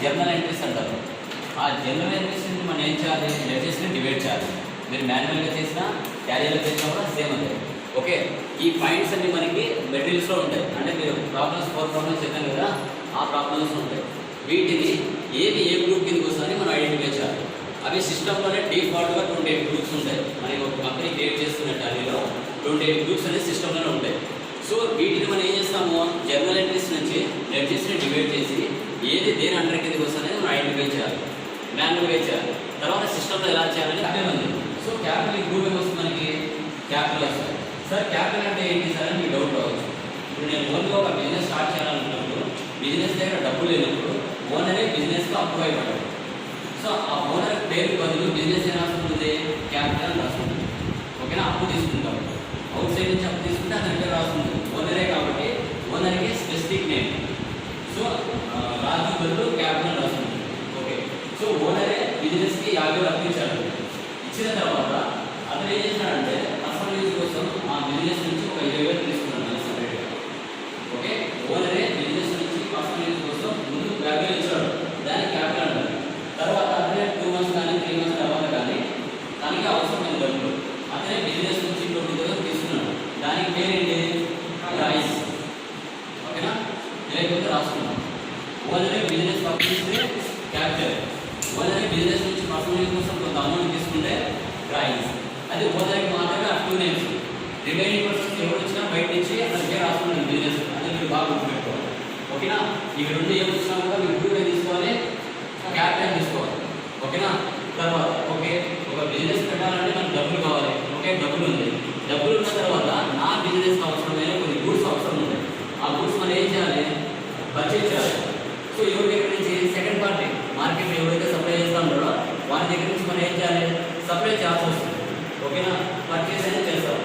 Journal entries అంటారు. ఆ journal ఎంట్రీస్ని మనం ఏం చేయాలి, లెడ్జెస్ని డివైడ్ చేయాలి. మీరు మాన్యువల్గా చేసినా క్యారియర్లో చేసినా కూడా సేమ్ అంతే. ఓకే, ఈ పాయింట్స్ అన్ని మనకి మెటీరియల్స్లో ఉంటాయి. అంటే మీరు ప్రాబ్లమ్స్ 4 ప్రాబ్లమ్స్ చెప్పాను కదా, ఆ ప్రాబ్లమ్స్ ఉంటాయి. వీటిని ఏది ఏ గ్రూప్ కిందకి వస్తుందని మనం ఐడెంటిఫై చేయాలి. అవి సిస్టంలోనే డిఫాల్ట్గా 28 గ్రూప్స్ ఉంటాయి. మనకి ఒక కంపెనీ క్రియేట్ చేస్తున్న టాలీలో 28 గ్రూప్స్ అనేది సిస్టంలోనే ఉంటాయి. సో వీటిని మనం ఏం చేస్తాము, జర్నల్ ఎంట్రీస్ నుంచి లెడ్జెస్ని డివైడ్ చేసి ఏది దేని అండర్ కిందకి వస్తుందని మనం ఐడెంటిఫై చేయాలి, మాన్యువల్గా చేయాలి. తర్వాత సిస్టంలో ఎలా చేయాలని అదే ఉంది. సో క్యాపిటల్ గ్రూప్ ఏమొస్తుంది మనకి, క్యాపిటల్ వస్తుంది. సార్ క్యాపిటల్ అంటే ఏంటి సార్ అని మీకు డౌట్ రావచ్చు. ఇప్పుడు నేను ఓన్గా ఒక బిజినెస్ స్టార్ట్ చేయాలనుకున్నప్పుడు బిజినెస్ దగ్గర డబ్బులు లేనప్పుడు ఓనరే బిజినెస్కి అప్రూవ్ అయిపోతాడు. సో ఆ ఓనర్ పేరు బదులు బిజినెస్ ఏం రాస్తుంది, క్యాపిటల్ అని రాస్తుంది. ఓకేనా, అప్పు తీసుకుంటాం. అవుట్ సైడ్ నుంచి అప్పు తీసుకుంటే అతని పేరు రాస్తుంది. ఓనరే కాబట్టి ఓనర్కి స్పెసిఫిక్ నేమ్. సో రాజు బదులు క్యాపిటల్ రాస్తుంది. ఓకే, సో ఓనరే బిజినెస్కి 50,000 అప్పు ఇచ్చాడు. ఇచ్చిన తర్వాత అతను ఏం చేశాడంటే పర్సనల్ యూజ్ కోసం ఆ బిజినెస్ నుంచి ఒక 20,000 తీసుకున్నాడు సపరేట్గా. ఓకే, ఓనరే బిజినెస్ నుంచి పర్సనల్ యూజ్ కోసం ముందు 50,000 ఇచ్చాడు, దానికి క్యాపిటల్ అంటారు. తర్వాత అతనే 2 months కానీ 3 months తర్వాత కానీ తనకి అవసరమైన డబ్బులు అతనే బిజినెస్ నుంచి 20,000 తీసుకున్నాడు. దానికి పేరేంటి, రైస్. ఓకేనా, లేకపోతే రాసుకున్నాం. ఓనరే బిజినెస్ పంపిస్తే క్యాపిటల్, ఓనరే బిజినెస్ నుంచి పర్సనల్ యూజ్ కోసం కొంత అమౌంట్ తీసుకుంటే రైస్. అది ఓనర్కి మాత్రమే ఆ 2 names. రిమైనింగ్ పర్సన్స్ ఎవరు వచ్చినా బయట నుంచి అతని పేరు రాసుకున్నాడు బిజినెస్. అది మీరు బాగా గుర్తుపెట్టుకోవాలి. ఓకేనా, ఇక్కడ నుండి ఏమి వచ్చినా కూడా మీరు 2 తీసుకోవాలి, క్యాపిటల్ తీసుకోవాలి. ఓకేనా, తర్వాత ఓకే ఒక బిజినెస్ పెట్టాలంటే మనకు డబ్బులు కావాలి. ఓకే, డబ్బులు ఉంది. డబ్బులు ఉన్న తర్వాత నా బిజినెస్ అవసరమైన కొన్ని గూడ్స్ అవసరం ఉంటాయి. ఆ గూడ్స్ మనం ఏం చేయాలి, పర్చేజ్ చేయాలి. సో ఎవరి దగ్గర నుంచి, సెకండ్ పార్టీ మార్కెట్లో ఎవరైతే సప్లై చేస్తా ఉంటారో వారి దగ్గర నుంచి మనం ఏం చేయాలి, సప్లై చేయాల్సి వస్తుంది. ఓకేనా, పర్చేజ్ అనేది చేస్తాం.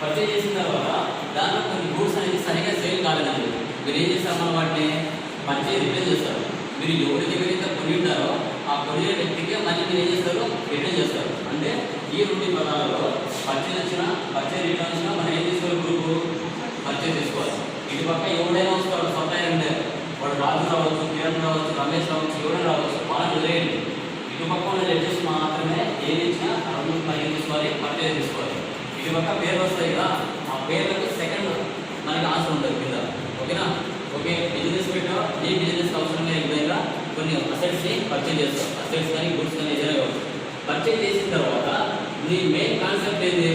పర్చేజ్ చేసిన తర్వాత దాంట్లో కొన్ని గూడ్స్ అనేది సరిగ్గా సేల్ కాలేదండి. మీరు ఏం చేస్తారు, మనం వాటిని పర్చేజ్ రిటర్న్ చేస్తారు. మీరు ఎవరి దగ్గర అయితే కొని ఉంటారో ఆ కొనిన వ్యక్తికి మళ్ళీ మీరు ఏం చేస్తారు, రిటర్న్ చేస్తారు. అంటే ఈ 2 పదాలలో పర్చేజ్ వచ్చినా పర్చేజ్ రిటర్న్ వచ్చినా మనం ఏం తీసుకోవాలి, గ్రూపు పర్చేజ్ తీసుకోవాలి. ఇటు పక్క ఎవడైనా వస్తాడు సప్లైర్ అంటే వాడు రాజు రావచ్చు, కిరణ్ రావచ్చు, రమేష్ రావచ్చు, ఎవరైనా రావచ్చు, వాళ్ళని వదిలేయండి. ఇటు పక్క ఉన్న లెడ్జెస్ మాత్రమే ఏది ఇచ్చినా అడుగు మనం ఏం తీసుకోవాలి, పర్చేజ్ తీసుకోవాలి. ఇటు పక్క పేర్లు వస్తాయి కదా, ఆ పేర్లకు సెకండ్ మనకి ఆన్సర్ ఉంటుంది కింద. ఓకేనా, ఓకే బిజినెస్ పెట్టా ఏ బిజినెస్ అవసరమైన విధంగా కొన్ని అసెట్స్ని పర్చేజ్ చేస్తాం. అసెట్స్ కానీ గుడ్స్ కానీ ఏదైనా కావచ్చు. పర్చేజ్ చేసిన తర్వాత నీ మెయిన్ కాన్సెప్ట్ ఏంటి,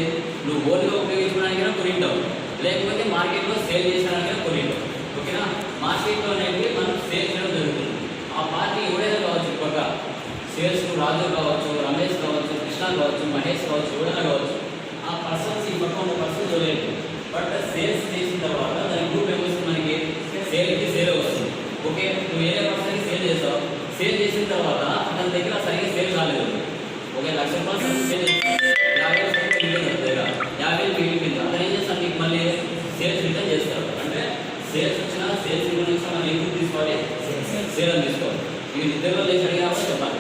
నువ్వు ఓన్గా ఉపయోగించడానికైనా కొనింటావు, లేకపోతే మార్కెట్లో సేల్ చేసడానికైనా కొనింటావు. ఓకేనా, మార్కెట్లో అనేది మనం సేల్ చేయడం జరుగుతుంది. ఆ పార్టీ ఎవడైనా కావచ్చు, ఇప్పక సేల్స్ రాజు కావచ్చు, రమేష్ కావచ్చు, కృష్ణ కావచ్చు, మహేష్ కావచ్చు, ఎవడైనా కావచ్చు. ఆ పర్సన్స్ ఈ పక్క ఉన్న పర్సన్స్ వదిలేదు. బట్ సేల్స్ చేసిన తర్వాత దాని గ్రూప్ ఏమొస్తుంది, మనకి సేల్కి సేల్ వస్తుంది. ఓకే, నువ్వు వేరే పర్సన్కి సేల్ చేస్తావు. సేల్ చేసిన తర్వాత అతని దగ్గర సరిగ్గా సేల్ కాలేదు. ఓకే, 1,00,000 రూపాయలు సేల్ 50,000 దగ్గర 50,000 మిగిలిపోయింది. అతను ఏం చేస్తాను, నీకు మళ్ళీ సేల్స్ రిటర్న్ చేస్తారు. అంటే సేల్స్ వచ్చినా సేల్స్ రిటర్న్ వచ్చినా మనం ఏం తీసుకోవాలి, సేల్ అని తీసుకోవాలి. మీరు ఇద్దరు లేచి అడిగినప్పుడు చెప్పాలి.